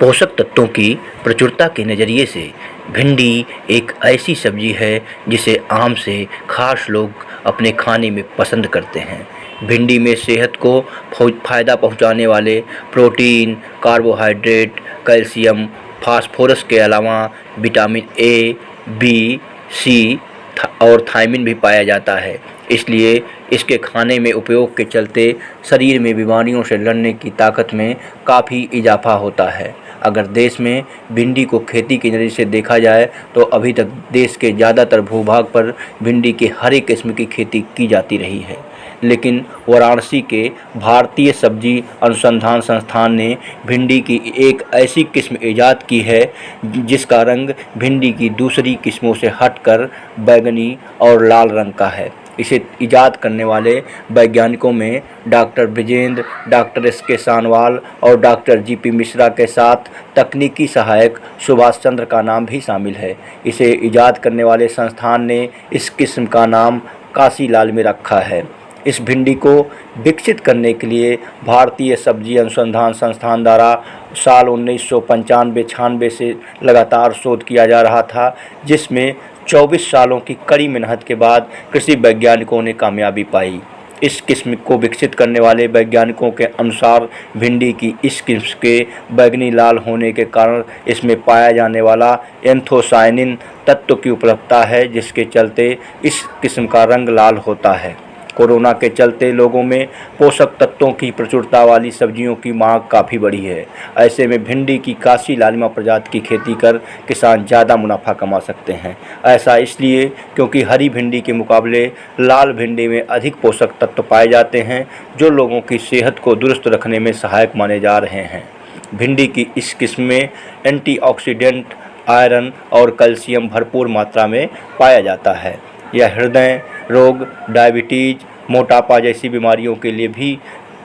पोषक तत्वों की प्रचुरता के नज़रिए से भिंडी एक ऐसी सब्जी है जिसे आम से खास लोग अपने खाने में पसंद करते हैं। भिंडी में सेहत को फ़ायदा पहुंचाने वाले प्रोटीन, कार्बोहाइड्रेट, कैल्शियम, फास्फोरस के अलावा विटामिन ए, बी, सी और थायमिन भी पाया जाता है। इसलिए इसके खाने में उपयोग के चलते शरीर में बीमारियों से लड़ने की ताकत में काफ़ी इजाफा होता है। अगर देश में भिंडी को खेती के नज़रिए से देखा जाए तो अभी तक देश के ज़्यादातर भूभाग पर भिंडी की हर एक किस्म की खेती की जाती रही है, लेकिन वाराणसी के भारतीय सब्जी अनुसंधान संस्थान ने भिंडी की एक ऐसी किस्म ईजाद की है जिसका रंग भिंडी की दूसरी किस्मों से हटकर बैंगनी और लाल रंग का है। इसे ईजाद करने वाले वैज्ञानिकों में doctor Brijendra, doctor S K. Sahnewal और डॉक्टर जी.पी. मिश्रा के साथ तकनीकी सहायक सुभाष चंद्र का नाम भी शामिल है। इसे ईजाद करने वाले संस्थान ने इस किस्म का नाम काशी लाल में रखा है। इस भिंडी को विकसित करने के लिए भारतीय सब्जी अनुसंधान संस्थान द्वारा साल 1995-96 से लगातार शोध किया जा रहा था, जिसमें 24 सालों की कड़ी मेहनत के बाद कृषि वैज्ञानिकों ने कामयाबी पाई। इस किस्म को विकसित करने वाले वैज्ञानिकों के अनुसार भिंडी की इस किस्म के बैंगनी लाल होने के कारण इसमें पाया जाने वाला एंथोसायनिन तत्व की उपलब्धता है, जिसके चलते इस किस्म का रंग लाल होता है। कोरोना के चलते लोगों में पोषक तत्वों की प्रचुरता वाली सब्जियों की मांग काफ़ी बढ़ी है। ऐसे में भिंडी की काशी लालिमा प्रजाति की खेती कर किसान ज़्यादा मुनाफा कमा सकते हैं। ऐसा इसलिए क्योंकि हरी भिंडी के मुकाबले लाल भिंडी में अधिक पोषक तत्व पाए जाते हैं, जो लोगों की सेहत को दुरुस्त रखने में सहायक माने जा रहे हैं। भिंडी की इस किस्म में एंटीऑक्सीडेंट, आयरन और कैल्शियम भरपूर मात्रा में पाया जाता है। यह हृदय रोग, डायबिटीज़, मोटापा जैसी बीमारियों के लिए भी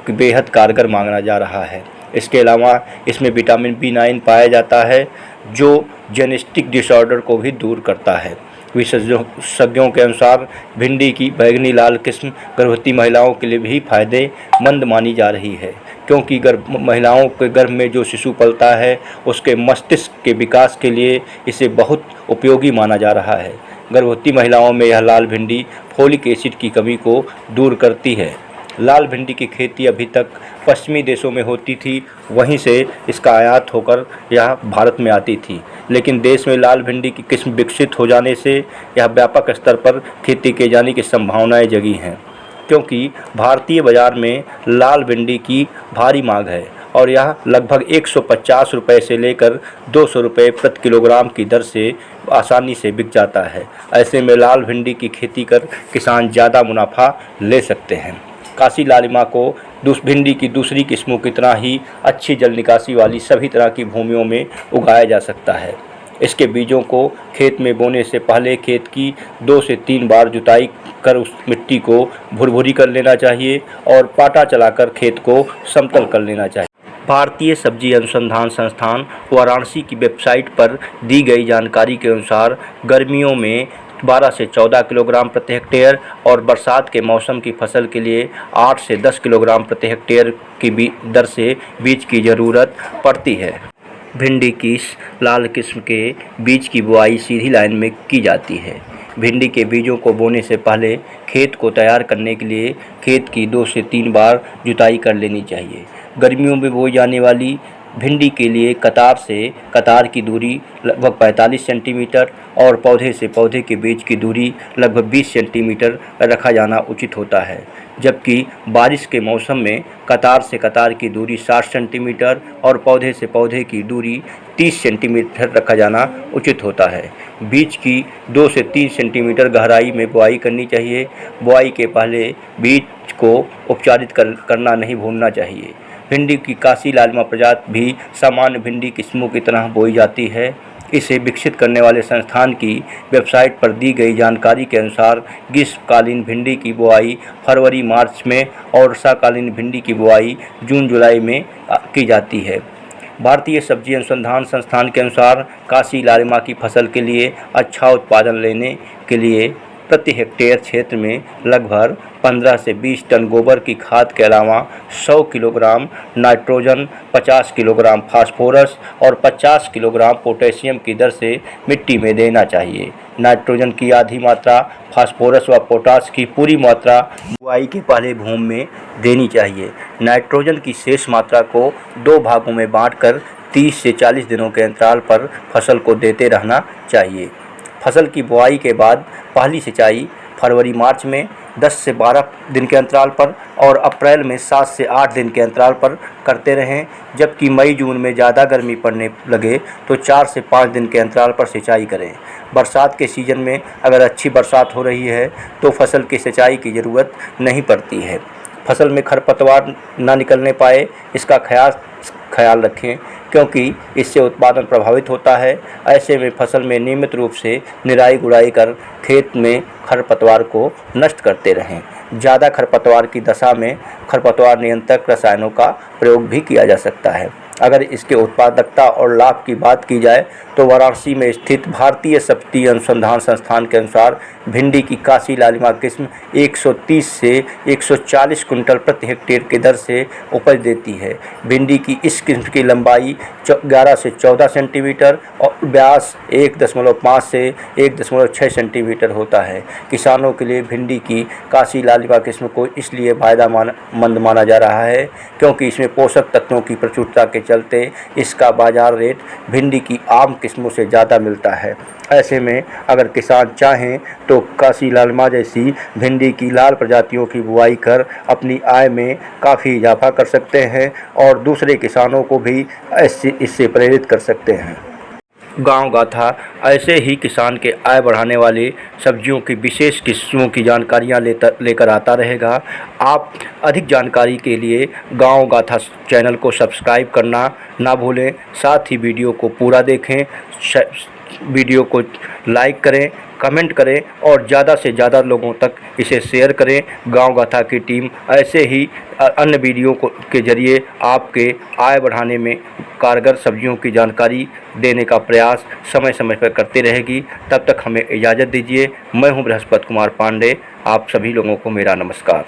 बेहद कारगर माना जा रहा है। इसके अलावा इसमें विटामिन B9 पाया जाता है, जो जेनेटिक डिसऑर्डर को भी दूर करता है। विशेषज्ञों के अनुसार भिंडी की बैंगनी लाल किस्म गर्भवती महिलाओं के लिए भी फायदेमंद मानी जा रही है, क्योंकि महिलाओं के गर्भ में जो शिशु पलता है उसके मस्तिष्क के विकास के लिए इसे बहुत उपयोगी माना जा रहा है। गर्भवती महिलाओं में यह लाल भिंडी फोलिक एसिड की कमी को दूर करती है। लाल भिंडी की खेती अभी तक पश्चिमी देशों में होती थी, वहीं से इसका आयात होकर यह भारत में आती थी, लेकिन देश में लाल भिंडी की किस्म विकसित हो जाने से यह व्यापक स्तर पर खेती किए जाने की संभावनाएं जगी हैं, क्योंकि भारतीय बाज़ार में लाल भिंडी की भारी मांग है और यह लगभग 150 रुपये से लेकर 200 रुपये प्रति किलोग्राम की दर से आसानी से बिक जाता है। ऐसे में लाल भिंडी की खेती कर किसान ज़्यादा मुनाफा ले सकते हैं। काशी लालिमा को भिंडी की दूसरी किस्मों की तरह ही अच्छी जल निकासी वाली सभी तरह की भूमियों में उगाया जा सकता है। इसके बीजों को खेत में बोने से पहले खेत की 2 से 3 बार जुताई कर उस मिट्टी को भुरभुरी कर लेना चाहिए और पाटा चलाकर खेत को समतल कर लेना चाहिए। भारतीय सब्जी अनुसंधान संस्थान वाराणसी की वेबसाइट पर दी गई जानकारी के अनुसार गर्मियों में 12 से 14 किलोग्राम प्रति हेक्टेयर और बरसात के मौसम की फसल के लिए 8 से 10 किलोग्राम प्रति हेक्टेयर की दर से बीज की ज़रूरत पड़ती है। भिंडी की इस लाल किस्म के बीज की बुआई सीधी लाइन में की जाती है। भिंडी के बीजों को बोने से पहले खेत को तैयार करने के लिए खेत की 2 से 3 बार जुताई कर लेनी चाहिए। गर्मियों में बोई जाने वाली भिंडी के लिए कतार से कतार की दूरी लगभग 45 सेंटीमीटर और पौधे से पौधे के बीच की दूरी लगभग 20 सेंटीमीटर रखा जाना उचित होता है, जबकि बारिश के मौसम में कतार से कतार की दूरी 60 सेंटीमीटर और पौधे से पौधे की दूरी 30 सेंटीमीटर रखा जाना उचित होता है। बीज की 2 से 3 सेंटीमीटर गहराई में बुआई करनी चाहिए। बुआई के पहले बीज को उपचारित करना नहीं भूलना चाहिए। भिंडी की काशी लालिमा प्रजाति भी सामान्य भिंडी किस्मों की तरह बोई जाती है। इसे विकसित करने वाले संस्थान की वेबसाइट पर दी गई जानकारी के अनुसार ग्रीष्मकालीन भिंडी की बुआई फरवरी-मार्च में और वर्षाकालीन भिंडी की बुआई जून-जुलाई में की जाती है। भारतीय सब्जी अनुसंधान संस्थान के अनुसार काशी लालिमा की फसल के लिए अच्छा उत्पादन लेने के लिए प्रति हेक्टेयर क्षेत्र में लगभग 15 से 20 टन गोबर की खाद के अलावा 100 किलोग्राम नाइट्रोजन, 50 किलोग्राम फास्फोरस और 50 किलोग्राम पोटेशियम की दर से मिट्टी में देना चाहिए। नाइट्रोजन की आधी मात्रा, फास्फोरस व पोटाश की पूरी मात्रा बुआई के पहले भूमि में देनी चाहिए। नाइट्रोजन की शेष मात्रा को 2 भागों में बांटकर 30 से 40 दिनों के अंतराल पर फसल को देते रहना चाहिए। फसल की बुआई के बाद पहली सिंचाई फरवरी-मार्च में 10 से 12 दिन के अंतराल पर और अप्रैल में 7 से 8 दिन के अंतराल पर करते रहें, जबकि मई-जून में ज़्यादा गर्मी पड़ने लगे तो 4 से 5 दिन के अंतराल पर सिंचाई करें। बरसात के सीज़न में अगर अच्छी बरसात हो रही है तो फसल की सिंचाई की ज़रूरत नहीं पड़ती है। फसल में खरपतवार ना निकलने पाए इसका ख्याल रखें, क्योंकि इससे उत्पादन प्रभावित होता है। ऐसे में फसल में नियमित रूप से निराई गुड़ाई कर खेत में खरपतवार को नष्ट करते रहें। ज़्यादा खरपतवार की दशा में खरपतवार नियंत्रक रसायनों का प्रयोग भी किया जा सकता है। अगर इसके उत्पादकता और लाभ की बात की जाए तो वाराणसी में स्थित भारतीय सब्सिडी अनुसंधान संस्थान के अनुसार भिंडी की काशी लालिमा किस्म 130 से 140 कुंटल प्रति हेक्टेयर की दर से उपज देती है। भिंडी की इस किस्म की लंबाई 11 से 14 सेंटीमीटर और व्यास 1.5 से 1.6 सेंटीमीटर होता है। किसानों के लिए भिंडी की काशी लालिमा किस्म को इसलिए फायदेमंद माना जा रहा है क्योंकि इसमें पोषक तत्वों की प्रचुरता के चलते इसका बाजार रेट भिंडी की आम किस्मों से ज़्यादा मिलता है। ऐसे में अगर किसान चाहें तो काशी लालिमा जैसी भिंडी की लाल प्रजातियों की बुआई कर अपनी आय में काफ़ी इजाफा कर सकते हैं और दूसरे किसानों को भी इससे प्रेरित कर सकते हैं। गांव गाथा ऐसे ही किसान के आय बढ़ाने वाले सब्जियों की विशेष किस्मों की जानकारियां लेकर आता रहेगा। आप अधिक जानकारी के लिए गांव गाथा चैनल को सब्सक्राइब करना ना भूलें। साथ ही वीडियो को पूरा देखें, वीडियो को लाइक करें, कमेंट करें और ज़्यादा से ज़्यादा लोगों तक इसे शेयर करें। गांव गाथा की टीम ऐसे ही अन्य वीडियो के जरिए आपके आय बढ़ाने में कारगर सब्जियों की जानकारी देने का प्रयास समय समय पर करती रहेगी। तब तक हमें इजाज़त दीजिए। मैं हूं बृहस्पति कुमार पांडे। आप सभी लोगों को मेरा नमस्कार।